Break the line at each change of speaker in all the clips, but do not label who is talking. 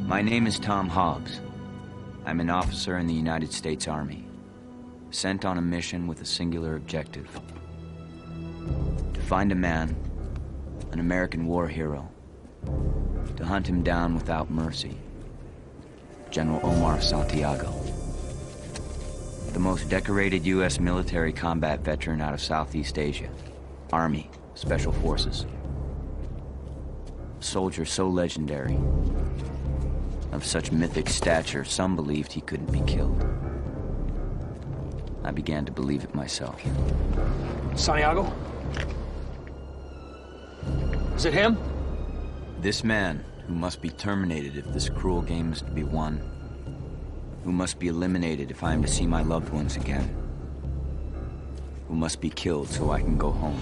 My name is Tom Hobbes. I'm an officer in the United States Army, sent on a mission with a singular objective: to find a man, an American war hero, to hunt him down without mercy, General Omar Santiago, the most decorated U.S. military combat veteran out of Southeast Asia, Army, Special Forces. A soldier so legendary, of such mythic stature, some believed he couldn't be killed. I began to believe it myself.
Santiago? Is it him?
This man, who must be terminated if this cruel game is to be won, who must be eliminated if I am to see my loved ones again, who must be killed so I can go home.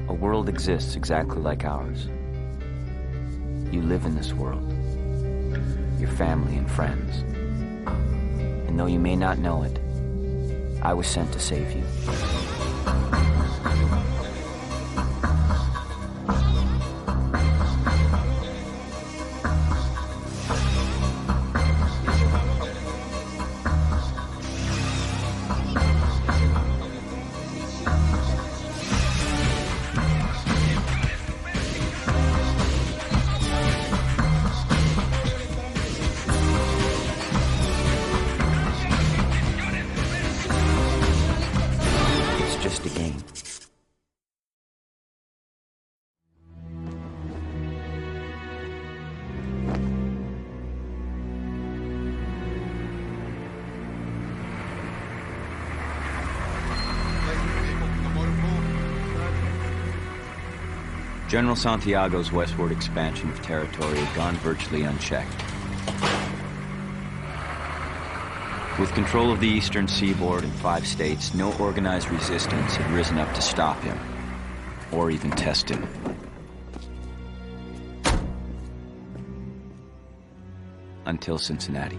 A world exists exactly like ours. You live in this world, your family and friends. And though you may not know it, I was sent to save you. Just a game. General Santiago's westward expansion of territory had gone virtually unchecked. With control of the eastern seaboard and 5 states, no organized resistance had risen up to stop him, or even test him. Until Cincinnati.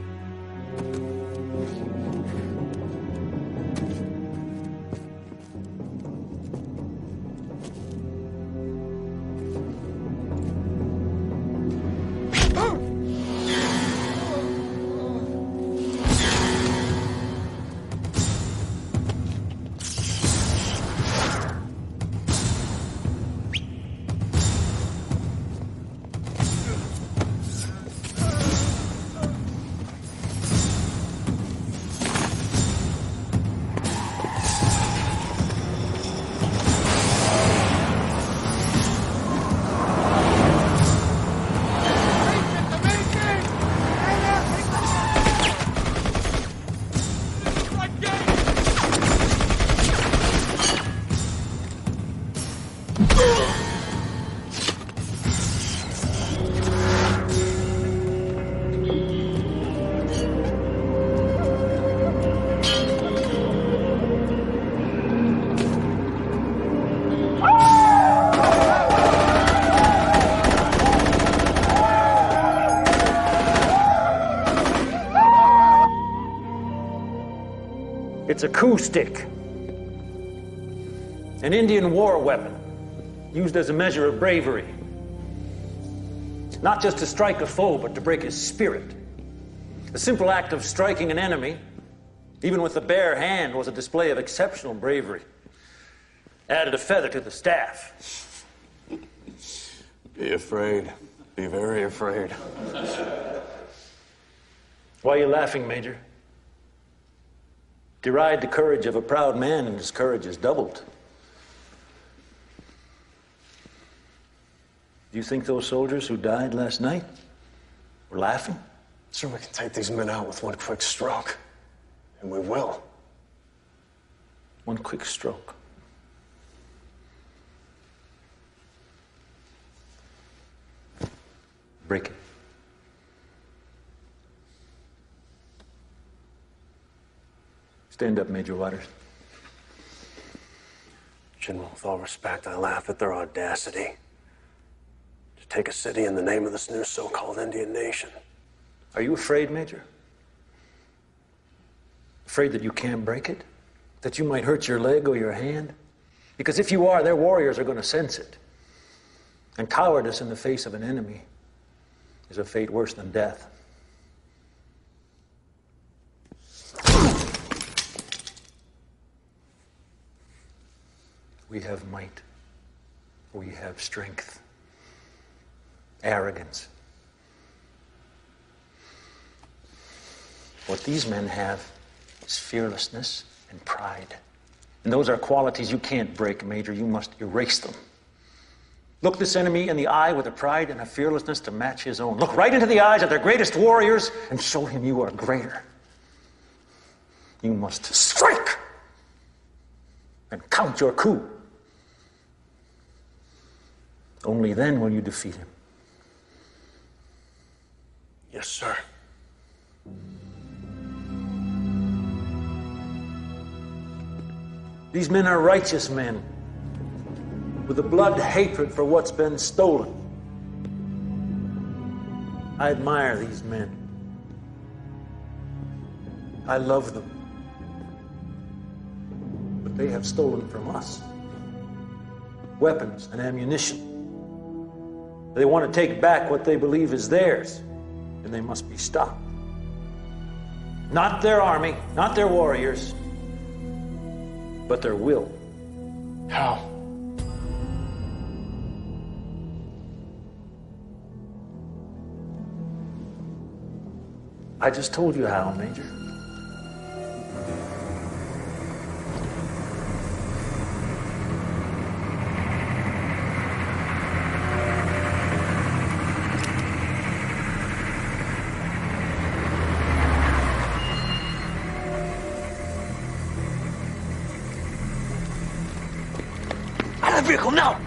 It's a coup stick, an Indian war weapon used as a measure of bravery. Not just to strike a foe, but to break his spirit. The simple act of striking an enemy, even with the bare hand, was a display of exceptional bravery. Added a feather to the staff.
Be afraid. Be very afraid.
Why are you laughing, Major? Deride the courage of a proud man, and his courage is doubled. Do you think those soldiers who died last night were laughing?
Sure, we can take these men out with one quick stroke. And we will.
One quick stroke. Break it. Stand up, Major Waters.
General, with all respect, I laugh at their audacity to take a city in the name of this new so-called Indian nation.
Are you afraid, Major? Afraid that you can't break it? That you might hurt your leg or your hand? Because if you are, their warriors are going to sense it. And cowardice in the face of an enemy is a fate worse than death. We have might. We have strength. Arrogance. What these men have is fearlessness and pride. And those are qualities you can't break, Major. You must erase them. Look this enemy in the eye with a pride and a fearlessness to match his own. Look right into the eyes of their greatest warriors and show him you are greater. You must strike and count your coup. Only then will you defeat him.
Yes, sir.
These men are righteous men with a blood hatred for what's been stolen. I admire these men. I love them. But they have stolen from us weapons and ammunition. They want to take back what they believe is theirs, and they must be stopped. Not their army, not their warriors, but their will.
How?
I just told you how, Major.
Out of the vehicle now!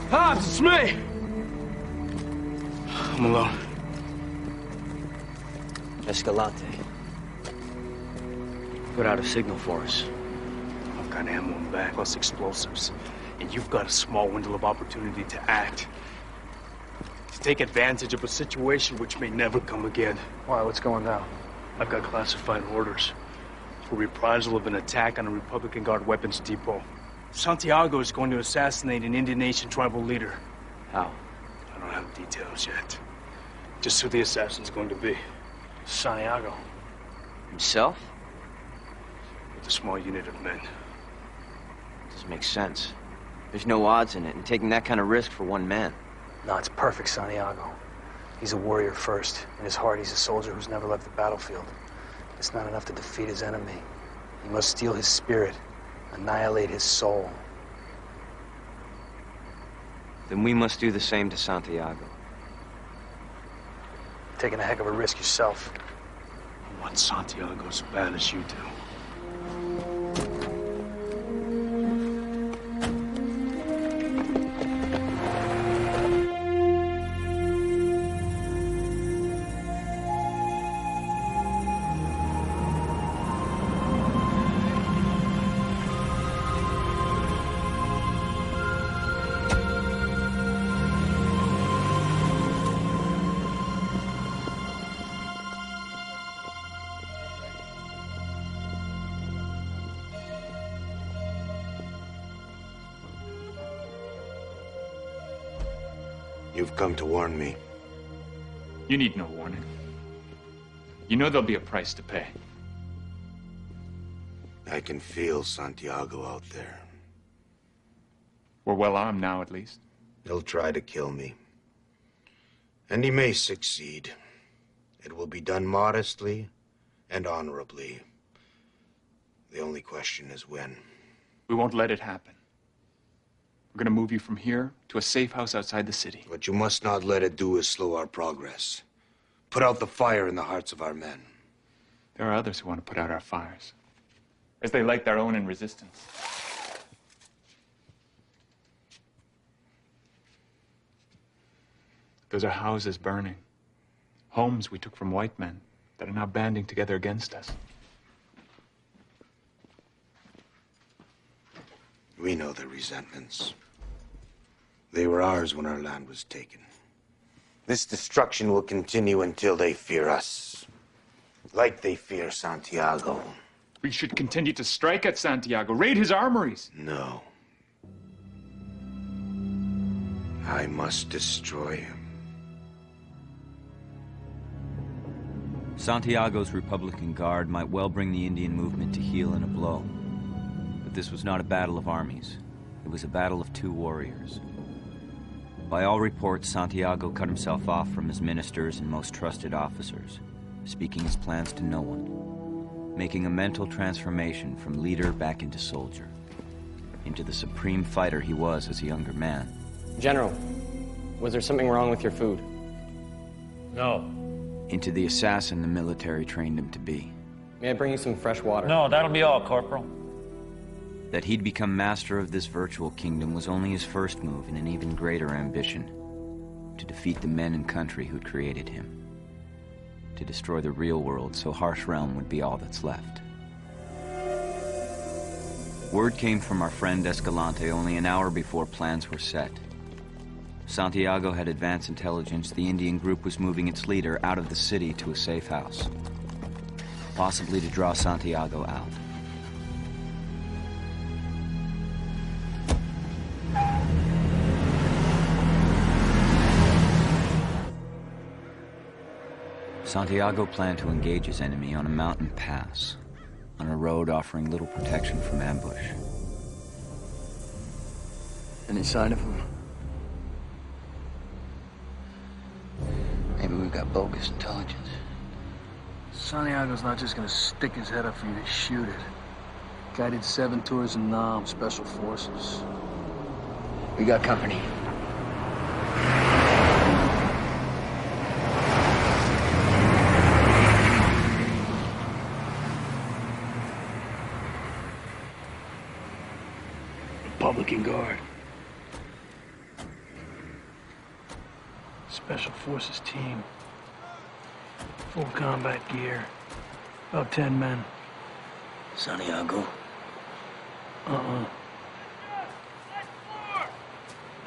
Hobbes, it's me! I'm alone.
Escalante. Put out a signal for us.
I've got ammo in the back, plus explosives. And you've got a small window of opportunity to act. To take advantage of a situation which may never come again.
Why? What's going down?
I've got classified orders for reprisal of an attack on a Republican Guard weapons depot. Santiago is going to assassinate an Indian Nation tribal leader.
How?
I don't have details yet. Just who the assassin's going to be.
Santiago.
Himself?
With a small unit of men.
Doesn't make sense. There's no odds in it, and taking that kind of risk for one man.
No, it's perfect, Santiago. He's a warrior first. In his heart, he's a soldier who's never left the battlefield. It's not enough to defeat his enemy. He must steal his spirit, annihilate his soul.
Then we must do the same to Santiago.
Taking a heck of a risk yourself.
I want Santiago as bad as you do.
You've come to warn me.
You need no warning. You know there'll be a price to pay.
I can feel Santiago out there.
We're well armed now, at least.
He'll try to kill me. And he may succeed. It will be done modestly and honorably. The only question is when.
We won't let it happen. We're gonna move you from here to a safe house outside the city.
What you must not let it do is slow our progress. Put out the fire in the hearts of our men.
There are others who want to put out our fires, as they light their own in resistance. Those are houses burning, homes we took from white men that are now banding together against us.
We know their resentments. They were ours when our land was taken. This destruction will continue until they fear us, like they fear Santiago.
We should continue to strike at Santiago, raid his armories.
No. I must destroy him.
Santiago's Republican Guard might well bring the Indian movement to heel in a blow. But this was not a battle of armies. It was a battle of two warriors. By all reports, Santiago cut himself off from his ministers and most trusted officers, speaking his plans to no one, making a mental transformation from leader back into soldier, into the supreme fighter he was as a younger man.
General, was there something wrong with your food?
No.
Into the assassin the military trained him to be.
May I bring you some fresh water?
No, that'll be all, Corporal.
That he'd become master of this virtual kingdom was only his first move in an even greater ambition: to defeat the men and country who'd created him. To destroy the real world so Harsh Realm would be all that's left. Word came from our friend Escalante only an hour before plans were set. Santiago had advance intelligence the Indian group was moving its leader out of the city to a safe house, possibly to draw Santiago out. Santiago planned to engage his enemy on a mountain pass, on a road offering little protection from ambush.
Any sign of him?
Maybe we've got bogus intelligence.
Santiago's not just gonna stick his head up for you to shoot it. Guy did 7 tours in Nam, Special Forces.
We got company.
Republican Guard. Special Forces team. Full combat gear. About 10 men.
Santiago.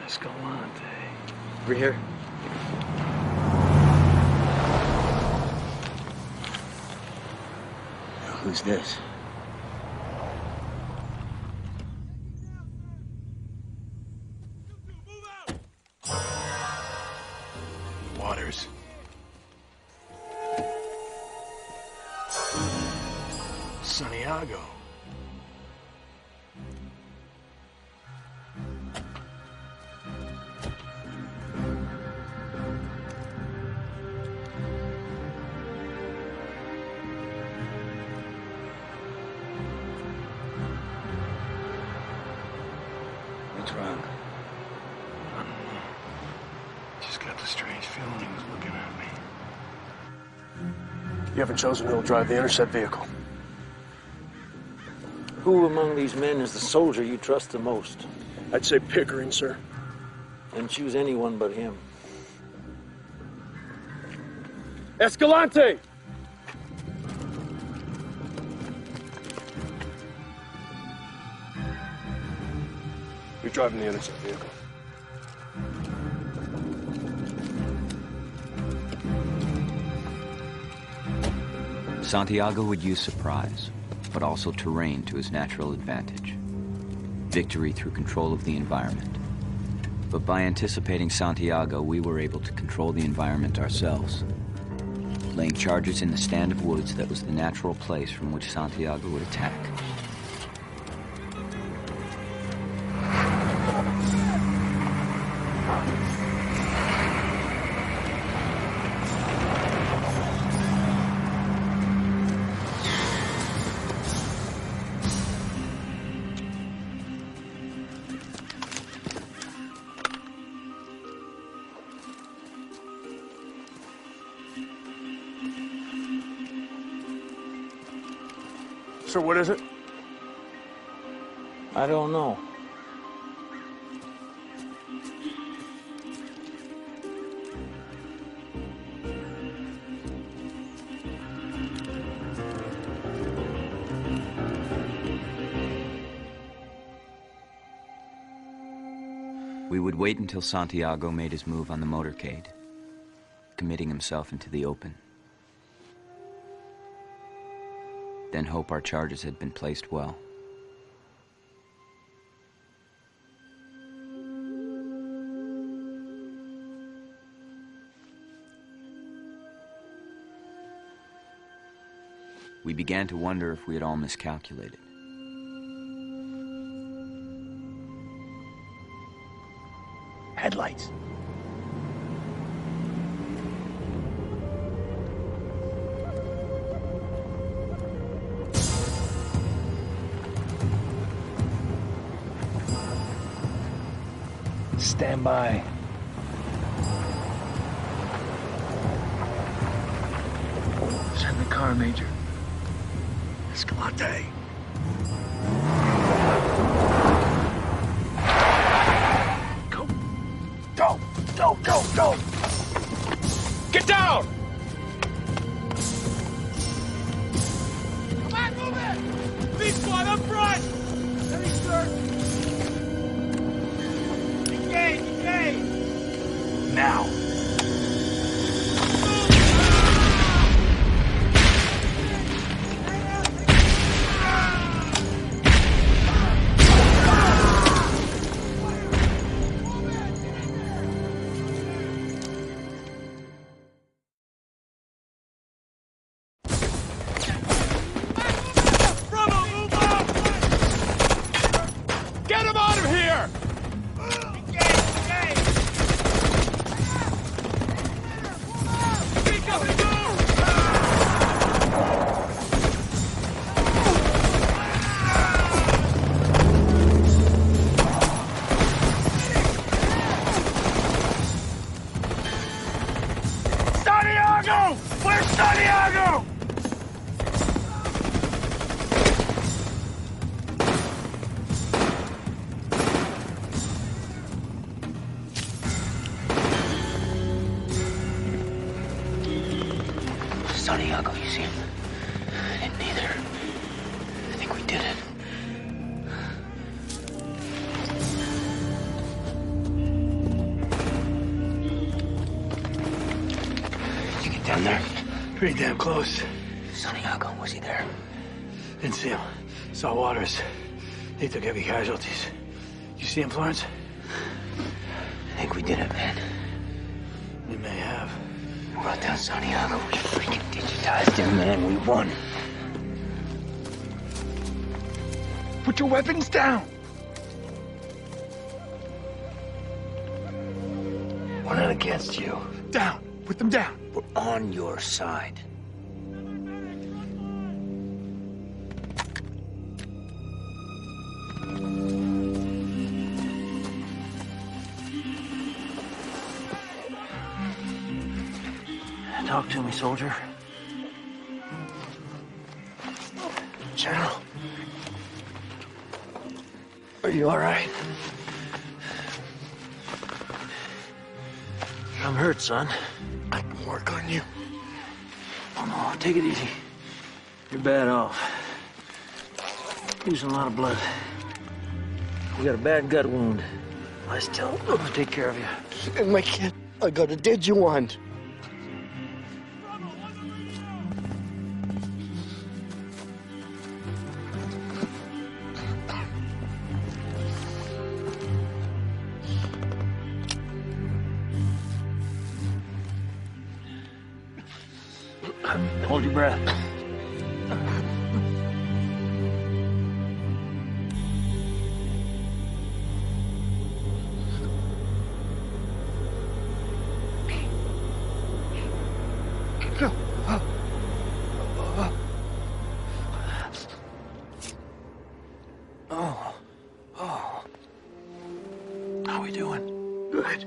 Escalante.
Over here. Now, who's this?
Waters. Santiago.
What's wrong?
I don't know. Just got the strange feeling he was looking at me.
You haven't chosen who'll drive the intercept vehicle.
Who among these men is the soldier you trust the most?
I'd say Pickering, sir.
Then choose anyone but him.
Escalante! You're driving the intercept vehicle.
Santiago would use surprise, but also terrain to his natural advantage. Victory through control of the environment. But by anticipating Santiago, we were able to control the environment ourselves, laying charges in the stand of woods that was the natural place from which Santiago would attack.
Sir, what is it?
I don't know.
We would wait until Santiago made his move on the motorcade, committing himself into the open. then hope our charges had been placed well. We began to wonder if we had all miscalculated.
Headlights. Stand by. Send the car, Major. Escalante. Go. Go! Go, go, go! Get down! Come on, move it! Big squad up front! Heavy start! Engage, engage! Now.
Santiago, you see him? I didn't either. I think we did it. Did you get down there?
Pretty damn close.
Santiago, was he there?
Didn't see him. Saw Waters. They took heavy casualties. You see him, Florence?
I think we did it, man.
We may have.
We brought down Santiago. We freaking digitized him, man. We won.
Put your weapons down!
We're not against you.
Down! Put them down!
We're on your side. Talk to me, soldier.
General.
Are you all right? I'm hurt, son.
I can work on you.
Oh, no, take it easy. You're bad off. Losing a lot of blood. You got a bad gut wound. Lie still. I'll take care of you.
And my kid, I got a did you want?
Hold your breath.
How we doing? Good. I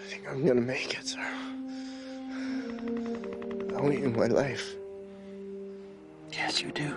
think I'm gonna make it, sir. I want you in my life.
Yes, you do.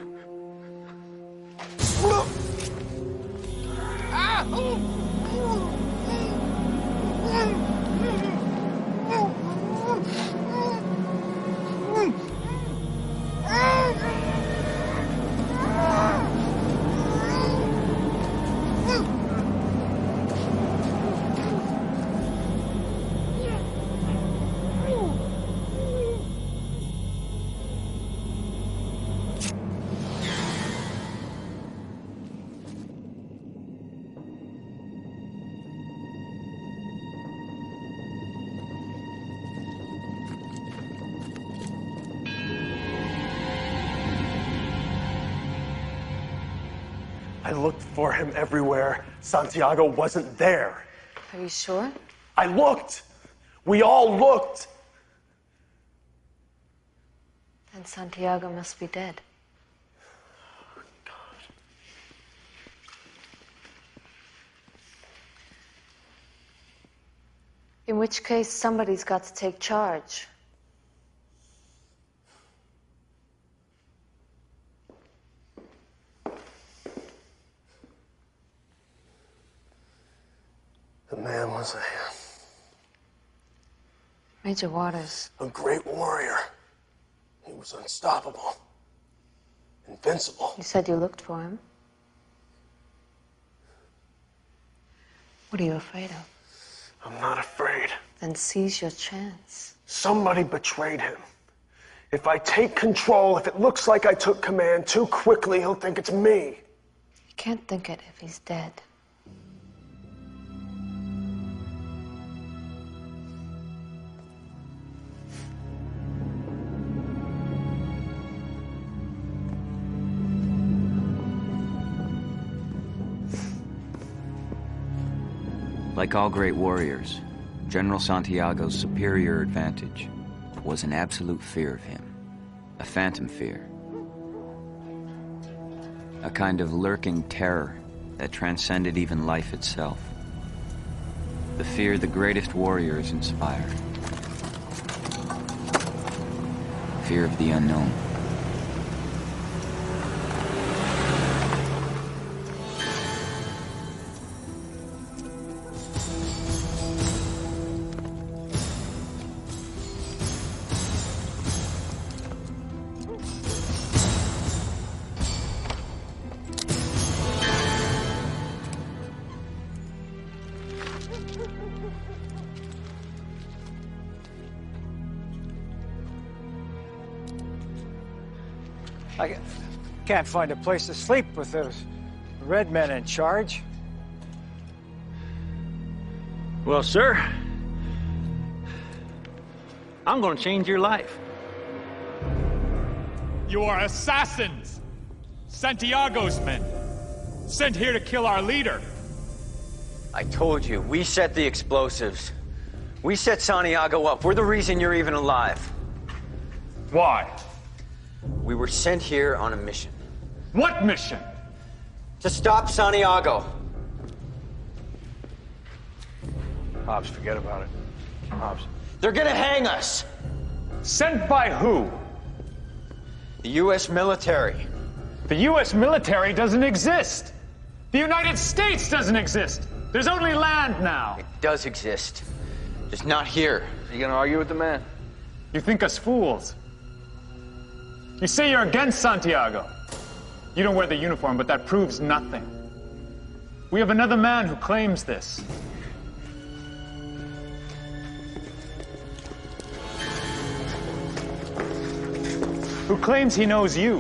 I looked for him everywhere. Santiago wasn't there.
Are you sure?
I looked. We all looked.
Then Santiago must be dead. In which case, somebody's got to take charge.
The man was
Major Waters.
a great warrior. He was unstoppable. Invincible.
You said you looked for him. What are you afraid of?
I'm not afraid.
Then seize your chance.
Somebody betrayed him. If I take control, if it looks like I took command too quickly, he'll think it's me.
You can't think it if he's dead.
Like all great warriors, General Santiago's superior advantage was an absolute fear of him, a phantom fear, a kind of lurking terror that transcended even life itself, the fear the greatest warriors inspire, fear of the unknown.
I can't find a place to sleep with those red men in charge.
Well, sir, I'm gonna change your life.
You are assassins! Santiago's men! Sent here to kill our leader!
I told you, we set the explosives. We set Santiago up. We're the reason you're even alive.
Why?
We were sent here on a mission.
What mission?
To stop Santiago.
Hobbes, forget about it. Hobbes.
They're gonna hang us.
Sent by who?
The U.S. military.
The U.S. military doesn't exist. The United States doesn't exist. There's only land now.
It does exist. Just not here.
You gonna argue with the man?
You think us fools. You say you're against Santiago. You don't wear the uniform, but that proves nothing. We have another man who claims this. Who claims he knows you.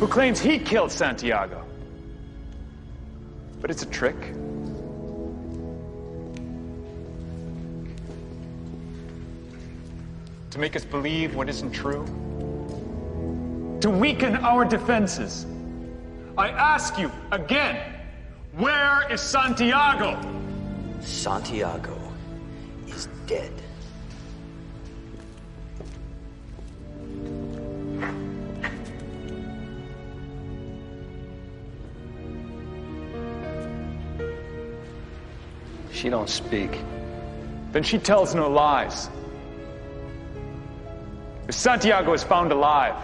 Who claims he killed Santiago. But it's a trick. To make us believe what isn't true. To weaken our defenses. I ask you again, where is Santiago?
Santiago is dead.
She don't speak.
Then she tells no lies. If Santiago is found alive,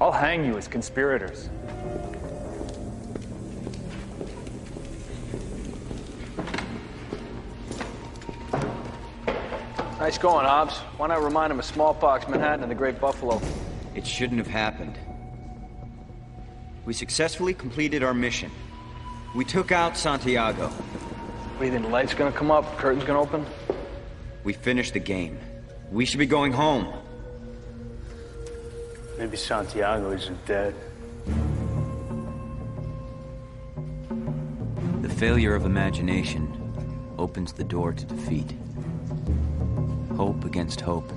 I'll hang you as conspirators.
Nice going, Hobbes. Why not remind him of smallpox, Manhattan, and the Great Buffalo?
It shouldn't have happened. We successfully completed our mission. We took out Santiago.
What do you think, the light's gonna come up, curtain's gonna open?
We finished the game. We should be going home.
Maybe Santiago isn't dead.
The failure of imagination opens the door to defeat. Hope against hope.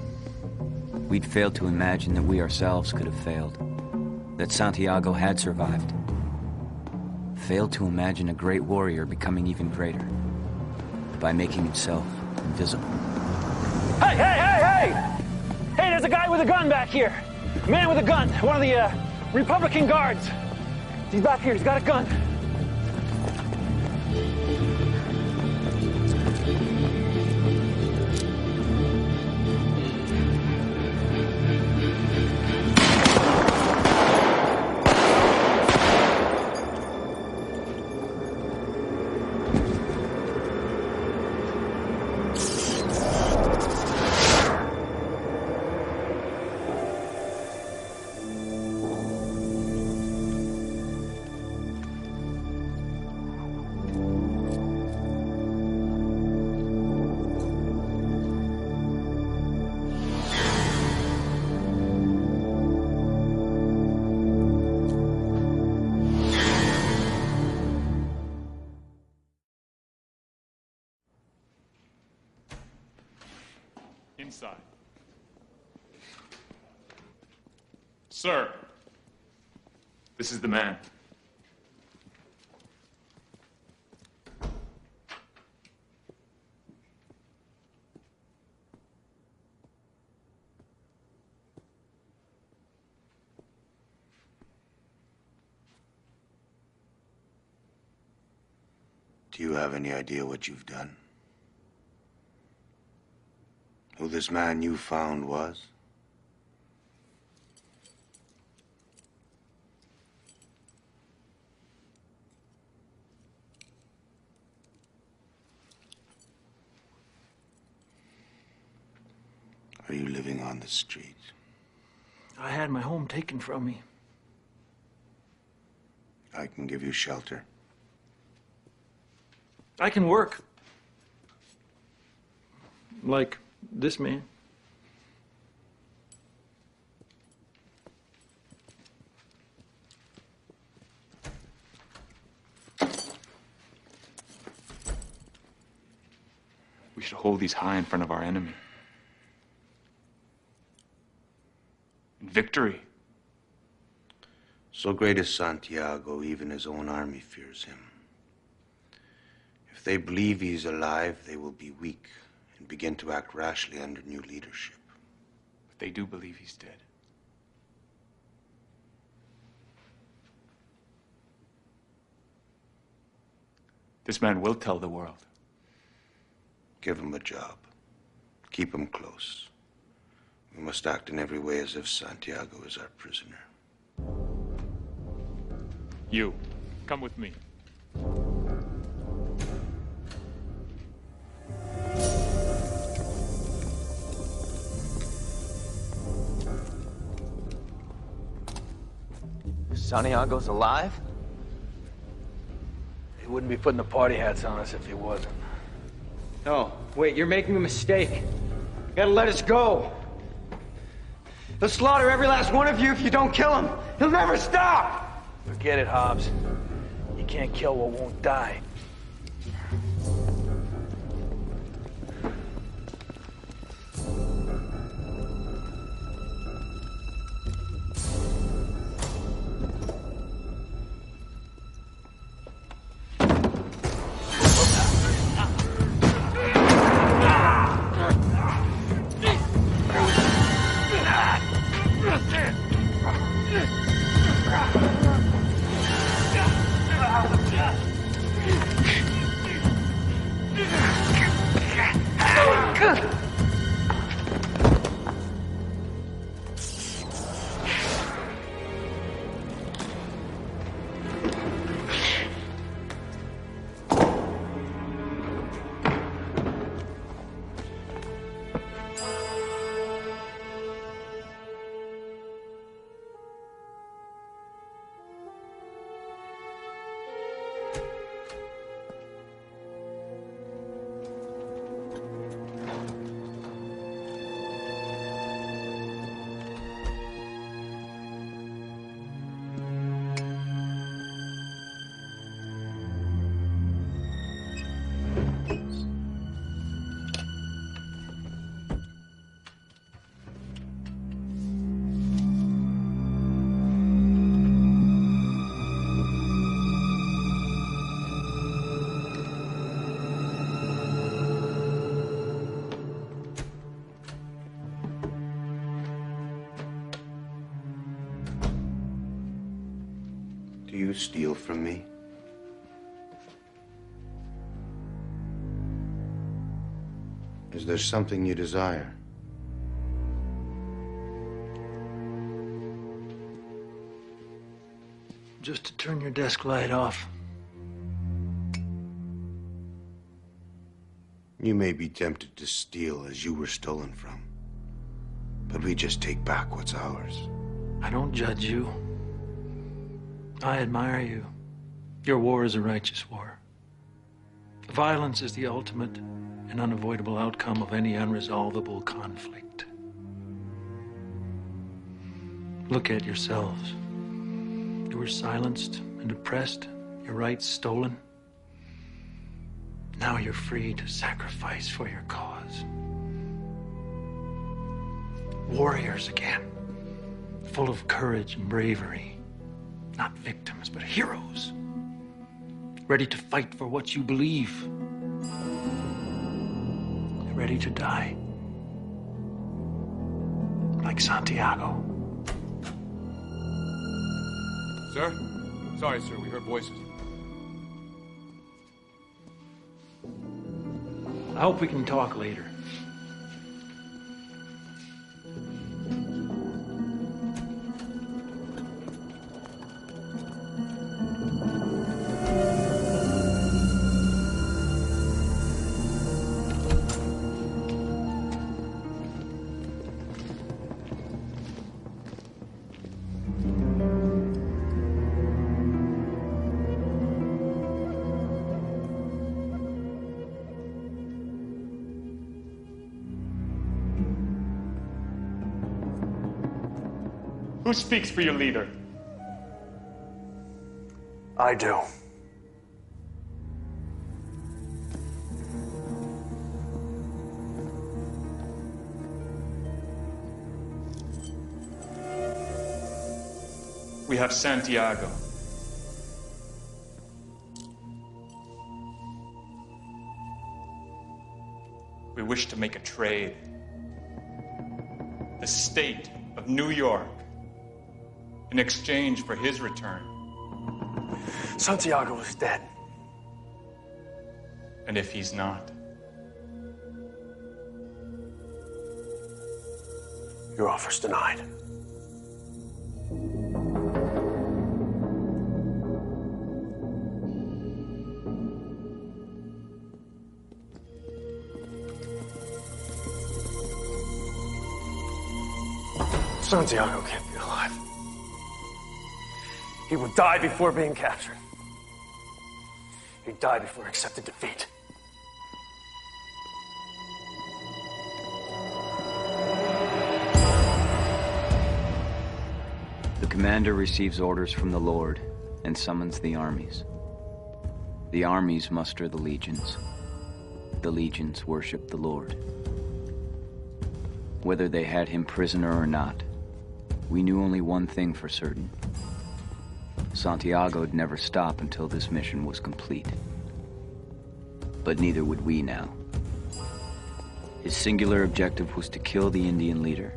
We'd failed to imagine that we ourselves could have failed. That Santiago had survived. failed to imagine a great warrior becoming even greater by making himself invisible.
Hey, hey, hey, hey! Hey, there's a guy with a gun back here. A man with a gun. One of the Republican guards. He's back here. He's got a gun.
Inside. Sir, this is the man.
Do you have any idea what you've done? Who this man you found was? Are you living on the street?
I had my home taken from me.
I can give you shelter.
I can work. Like this man.
We should hold these high in front of our enemy. In victory.
So great is Santiago, even his own army fears him. If they believe he's alive, they will be weak and begin to act rashly under new leadership.
But they do believe he's dead. This man will tell the world.
Give him a job. Keep him close. We must act in every way as if Santiago is our prisoner.
You, come with me.
Santiago's alive?
He wouldn't be putting the party hats on us if he wasn't.
No, wait, you're making a mistake. You gotta let us go. They'll slaughter every last one of you if you don't kill him. He'll never stop!
Forget it, Hobbes. You can't kill what won't die.
you steal from me? Is there something you desire?
Just to turn your desk light off.
You may be tempted to steal as you were stolen from, but we just take back what's ours.
I don't judge you. I admire you. Your war is a righteous war. Violence is the ultimate and unavoidable outcome of any unresolvable conflict. Look at yourselves. You were silenced and oppressed, your rights stolen. Now you're free to sacrifice for your cause. Warriors again, full of courage and bravery. Not victims, but heroes. Ready to fight for what you believe. Ready to die. Like Santiago.
Sir? Sorry, sir. We heard voices.
I hope we can talk later.
Who speaks for your leader?
I do.
We have Santiago. We wish to make a trade. The state of New York in exchange for his return.
Santiago is dead.
And if he's not?
Your offer's denied. Santiago can't be alive. He would die before being captured. He'd die before accepting defeat.
The commander receives orders from the Lord and summons the armies. The armies muster the legions. The legions worship the Lord. Whether they had him prisoner or not, we knew only one thing for certain. Santiago'd never stop until this mission was complete. But neither would we now. His singular objective was to kill the Indian leader.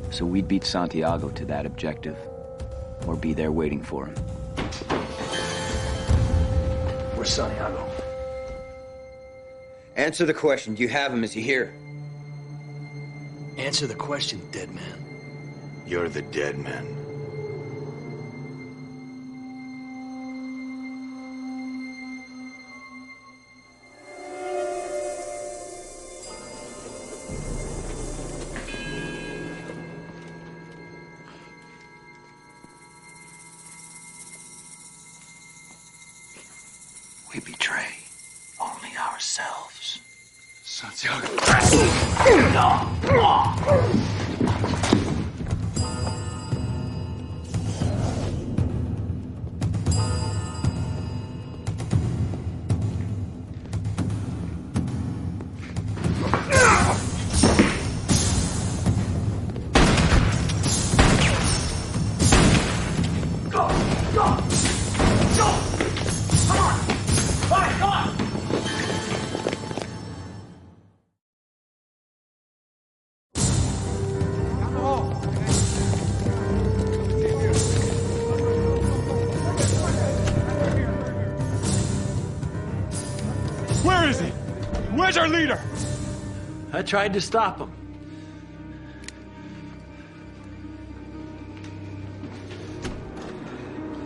So we'd beat Santiago to that objective, or be there waiting for him.
Where's Santiago?
Answer the question. Do you have him? Is he here?
Answer the question, dead man.
You're the dead man.
We betray only ourselves.
Santiago.
leader!
I tried to stop him.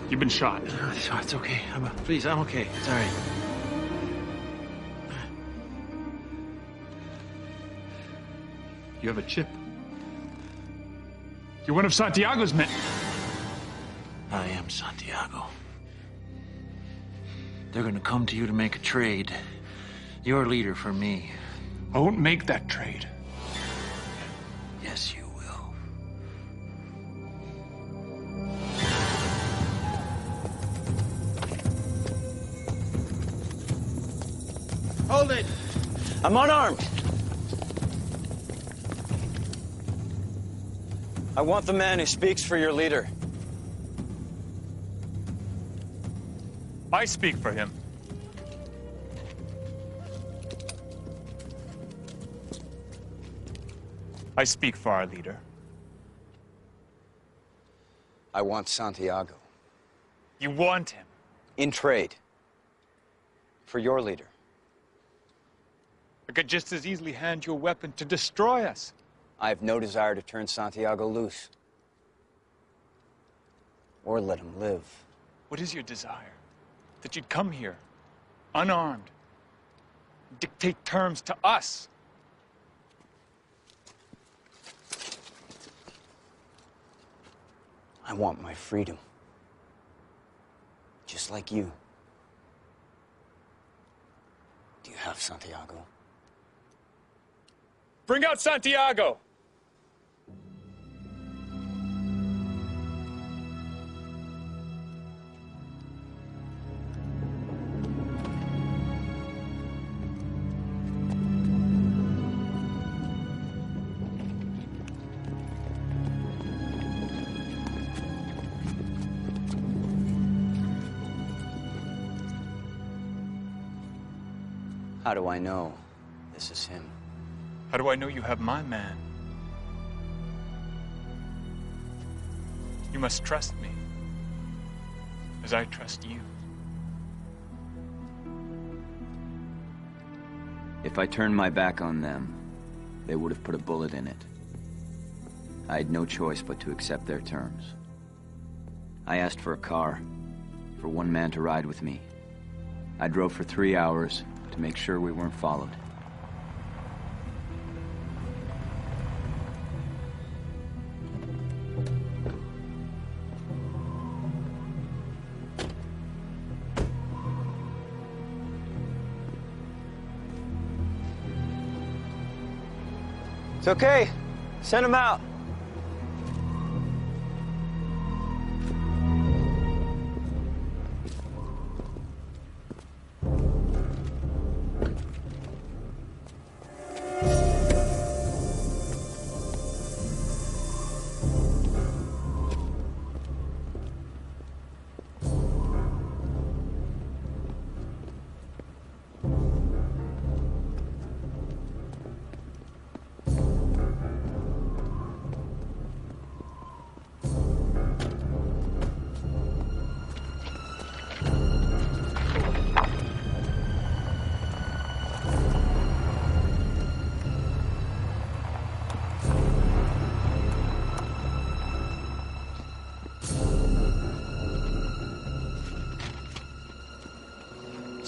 You've been shot.
It's okay. Please, I'm okay. It's all right.
You have a chip. You're one of Santiago's men.
I am Santiago. They're gonna come to you to make a trade. Your leader for me.
I won't make that trade.
Yes, you will.
Hold it!
I'm unarmed. I want the man who speaks for your leader.
I speak for him. I speak for our leader.
I want Santiago.
You want him?
In trade. For your leader.
I could just as easily hand you a weapon to destroy us.
I have no desire to turn Santiago loose. Or let him live.
What is your desire? That you'd come here, unarmed, and dictate terms to us?
I want my freedom. Just like you. Do you have Santiago?
Bring out Santiago!
How do I know this is him?
How do I know you have my man? You must trust me, as I trust you.
If I turned my back on them, they would have put a bullet in it. I had no choice but to accept their terms. I asked for a car, for one man to ride with me. I drove for 3 hours to make sure we weren't followed.
It's okay. Send him out.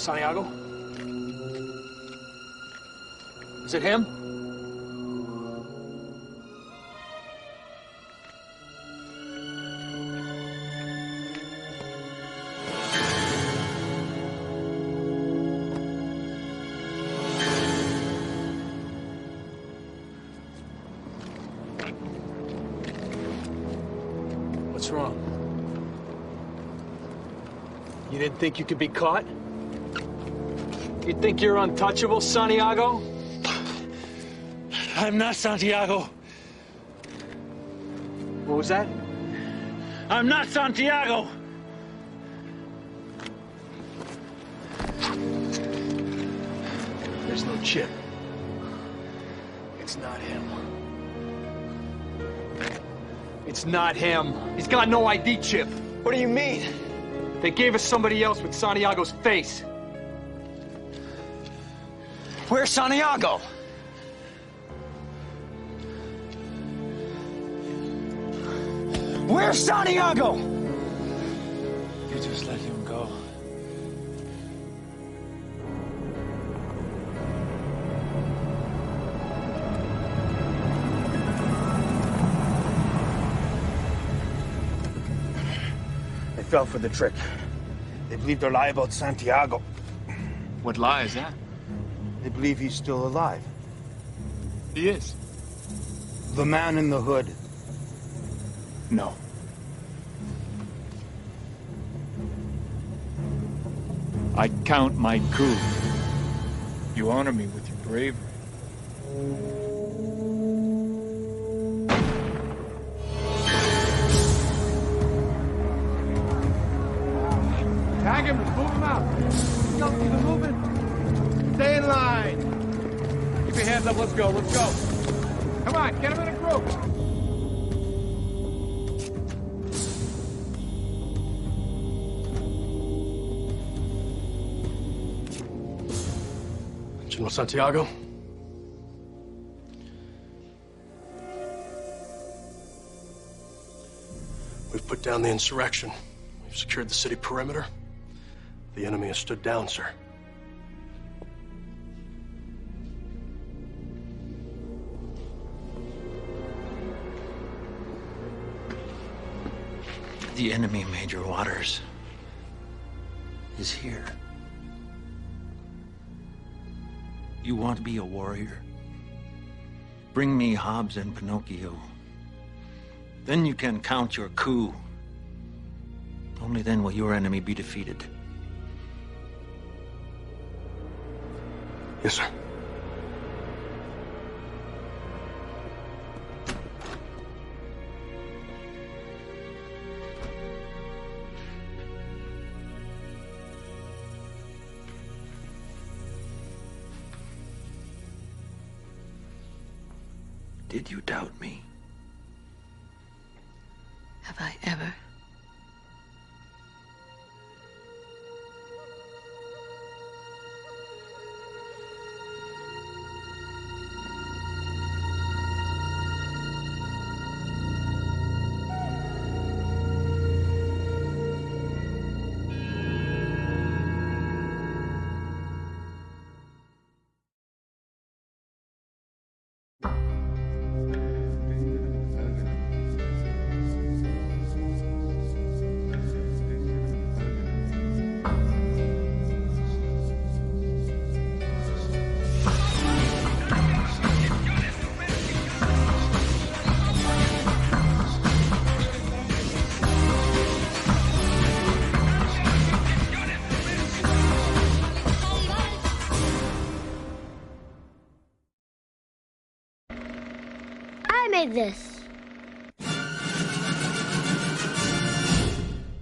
Santiago? Is it him? What's wrong? You didn't think you could be caught? You think you're untouchable, Santiago?
I'm not Santiago.
What was that?
I'm not Santiago.
There's no chip. It's not him. It's not him. He's got no ID chip.
What do you mean?
They gave us somebody else with Santiago's face.
Where's Santiago? Where's Santiago?
You just let him go.
They fell for the trick. They believe their lie about Santiago.
What lie is that?
They believe he's still alive.
He is.
The man in the hood.
No. I count my coup. You honor me with your bravery.
Tag him, move him out. Don't keep him moving. Stay in line. Keep your hands up, let's go, let's go. Come on, get him in a group.
General Santiago? We've put down the insurrection. We've secured the city perimeter. The enemy has stood down, sir.
The enemy, Major Waters, is here. You want to be a warrior? Bring me Hobbes and Pinocchio. Then you can count your coup. Only then will your enemy be defeated.
Yes, sir.
Did you doubt me?
Have I ever?
I made this.